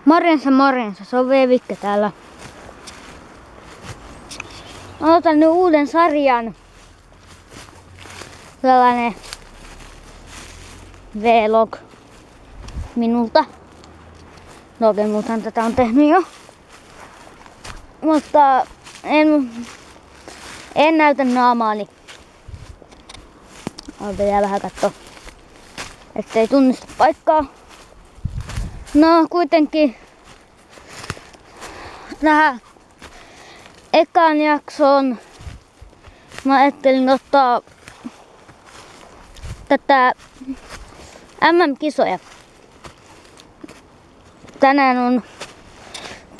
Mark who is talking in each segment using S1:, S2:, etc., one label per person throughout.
S1: Morjensa, se on Vevikkä täällä. Mä otan nyt uuden sarjan. Sellainen vlog minulta. No okei, muuthan tätä on tehnyt jo. Mutta en näytä naamaani. Pitää vähän katsoa, ettei tunnista paikkaa. No kuitenkin tähän ekaan jaksoon mä ajattelin ottaa tätä MM-kisoja. Tänään on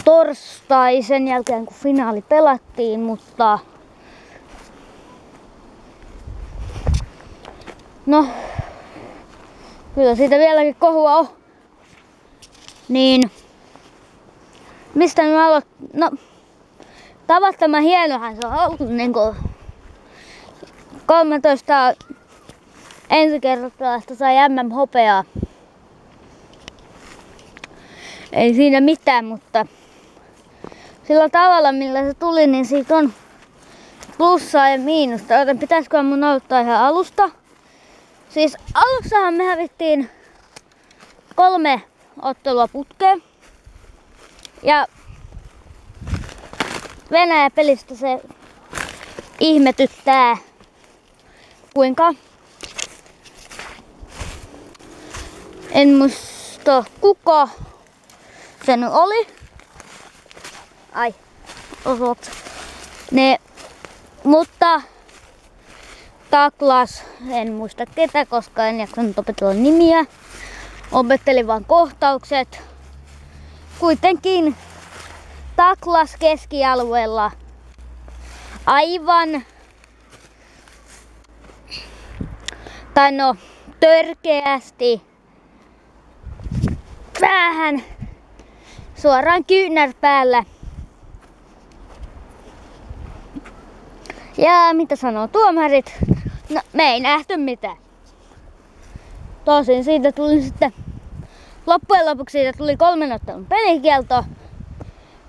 S1: torstai sen jälkeen kun finaali pelattiin, mutta no kyllä siitä vieläkin kohua on. Niin mistä nyt no tavattoman hienohan se on ollut niinku 13 ensikertalaista sai MM-hopeaa. Ei siinä mitään, mutta sillä tavalla millä se tuli, niin siitä on plussaa ja miinusta. Joten pitäisikö mun aloittaa ihan alusta? Siis alussahan me hävittiin 3 ottelua putkeen. Ja Venäjä-pelistä se ihmetyttää, kuinka en muista kuka se nyt oli. Ai, osot. Ne, mutta taklas, en muista ketä, koska en jaksanut opetella nimiä. Opettelin vain kohtaukset. Kuitenkin taklas keskialueella aivan, tai no törkeästi päähän suoraan kyynärpäällä. Ja mitä sanoo tuomarit? No me ei nähty mitään. Tosin siitä tuli sitten loppujen lopuksi siitä tuli 3 ottelun pelikielto.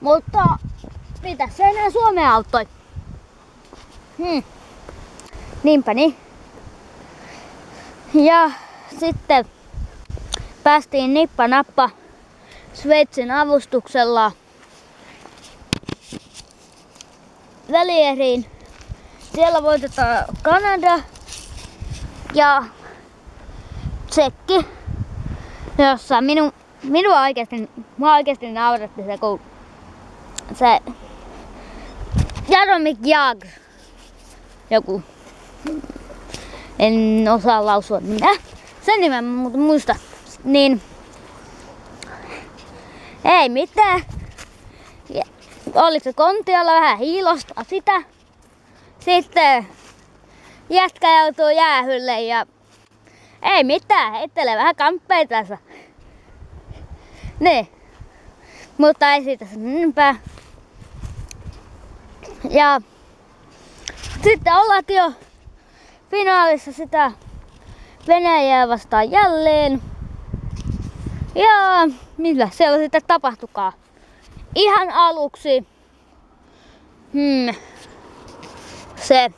S1: Mutta mitä se enää Suomea auttoi? Niinpä niin. Ja sitten päästiin nippa nappa Sveitsin avustuksella välieriin. Siellä voitetaan Kanada ja Tsekki, jossa minua oikeesti nauratti se, kun se Jaromir Jagr, joku, en osaa lausua minä, sen nimen mä muista, niin ei mitään. Ja oliko se Kontiolla vähän hiilostaa sitä. Sitten jätkä joutuu jäähylle ja ei mitään, heittelee vähän kamppeitansa. Niin. Mutta ei siitä sen enempää. Ja sitten ollaankin jo finaalissa sitä Venäjää vastaan jälleen. Ja mitä siellä sitten tapahtukaa? Ihan aluksi se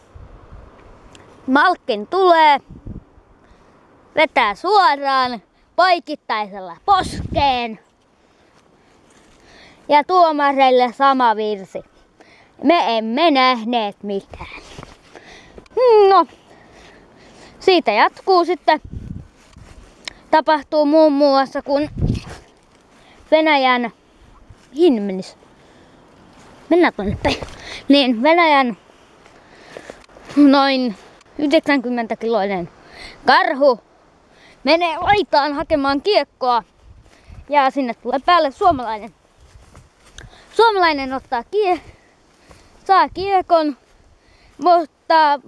S1: Malkin tulee, vetää suoraan poikittaisella poskeen ja tuomareille sama virsi. Me emme nähneet mitään. No, siitä jatkuu sitten. Tapahtuu muun muassa kun Venäjän mennään tuonne päin. Niin Venäjän noin 90-kiloinen karhu menee laitaan hakemaan kiekkoa ja sinne tulee päälle suomalainen. Suomalainen ottaa saa kiekon, mutta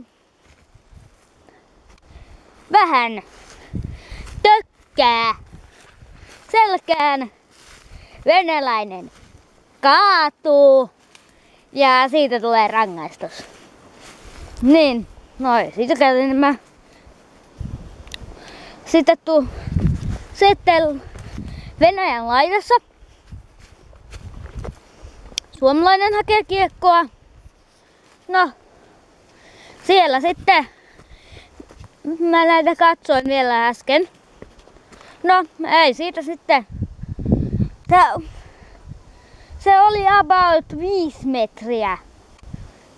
S1: vähän tökkää selkään. Venäläinen kaatuu ja siitä tulee rangaistus. Niin, noin, siitä käy enemmän. Sitten Venäjän laidassa suomalainen hakee kiekkoa. No, siellä sitten mä näitä katsoin vielä äsken. No, ei siitä sitten. Se oli about 5 metriä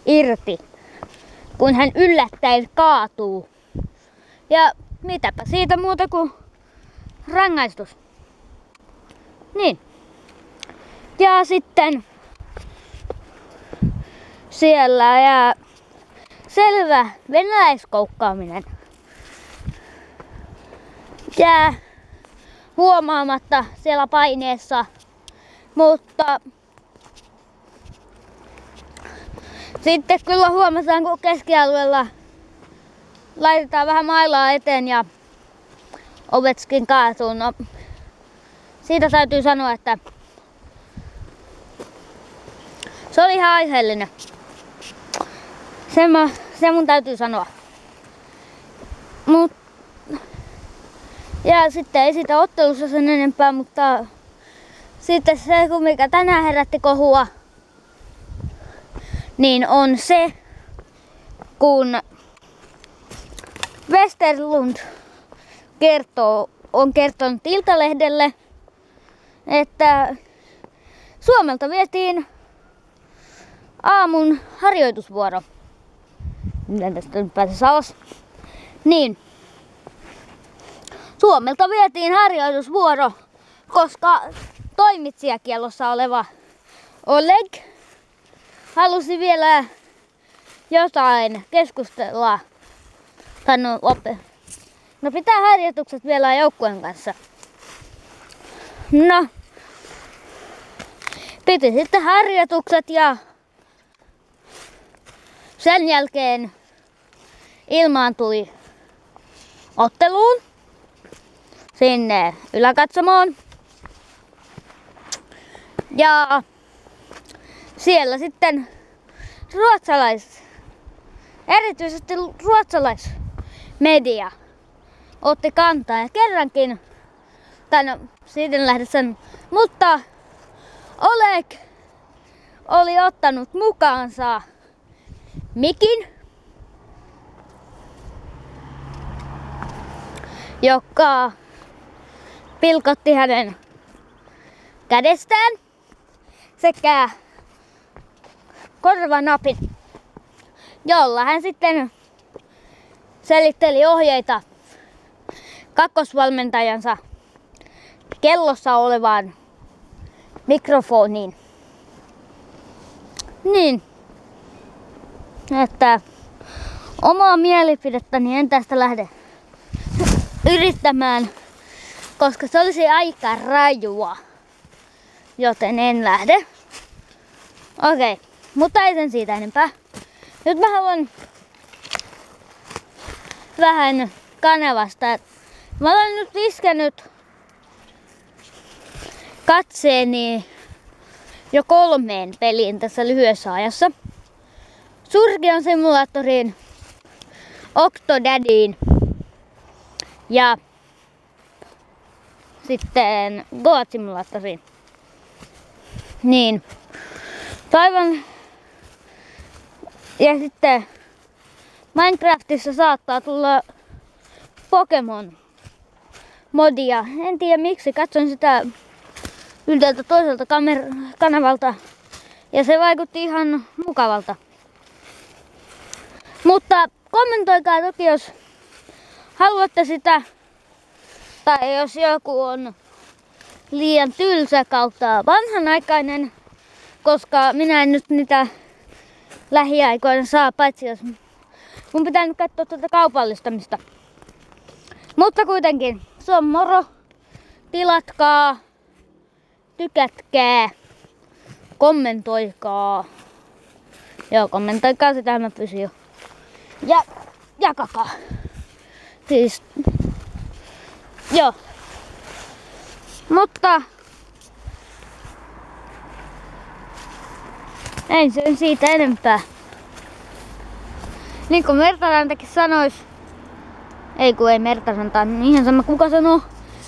S1: irti, kun hän yllättäen kaatuu. Ja mitäpä siitä muuta kuin rangaistus. Niin. Ja sitten siellä ja selvä venäläiskoukkaaminen. Jää huomaamatta siellä paineessa, mutta sitten kyllä huomataan, kun keskialueella laitetaan vähän mailaa eteen ja Ovechkin kaatuu. No, siitä täytyy sanoa, että se oli ihan aiheellinen. Se mun täytyy sanoa. Ja sitten ei siitä ottelussa sen enempää, mutta sitten se, mikä tänään herätti kohua, niin on se, kun Westerlund on kertonut Iltalehdelle, että Suomelta vietiin aamun harjoitusvuoro. Miten tästä nyt pääsisi alas? Niin. Suomelta vietiin harjoitusvuoro, koska toimitsijakielossa oleva Oleg halusi vielä jotain keskustella. No pitää harjoitukset vielä joukkueen kanssa. No, piti sitten harjoitukset ja sen jälkeen ilmaantui otteluun sinne yläkatsomoon. Ja siellä sitten erityisesti ruotsalaismedia otti kantaa ja kerrankin, siitä en lähde sen, mutta Oleg oli ottanut mukaansa mikin, joka pilkotti hänen kädestään sekä korvanapin, jolla hän sitten selitteli ohjeita kakkosvalmentajansa kellossa olevaan mikrofoniin. Niin, että omaa mielipidettäni en tästä lähde yrittämään, koska se olisi aika rajua, joten en lähde. Okei, mutta ei sen siitä enempää. Nyt mä haluan vähän kanavasta. Mä olen nyt iskenyt katseeni jo 3 peliin tässä lyhyessä ajassa. Surgeon Simulatoriin, Octodaddyin ja sitten Goat Simulatoriin. Niin, toivon. Ja sitten Minecraftissa saattaa tulla Pokemon modia. En tiedä miksi, katsoin sitä yhdeltä toiselta kanavalta ja se vaikutti ihan mukavalta. Mutta kommentoikaa toki, jos haluatte sitä, tai jos joku on liian tylsä kautta vanhanaikainen, koska minä en nyt niitä lähiaikoina saa, paitsi jos mun pitää nyt katsoa tuota kaupallistamista. Mutta kuitenkin, se on moro. Tilatkaa, tykätkää, kommentoikaa. Joo, kommentoikaa, sitä mä pysyn jo. Ja jakakaa. Siis, joo. Mutta ei sen siitä enempää. Niin kuin Mertarantakin sanois, ei kun ei Mertaranta, niin ihan sama kuka sanoo,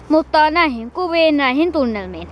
S1: mutta näihin kuviin, näihin tunnelmiin.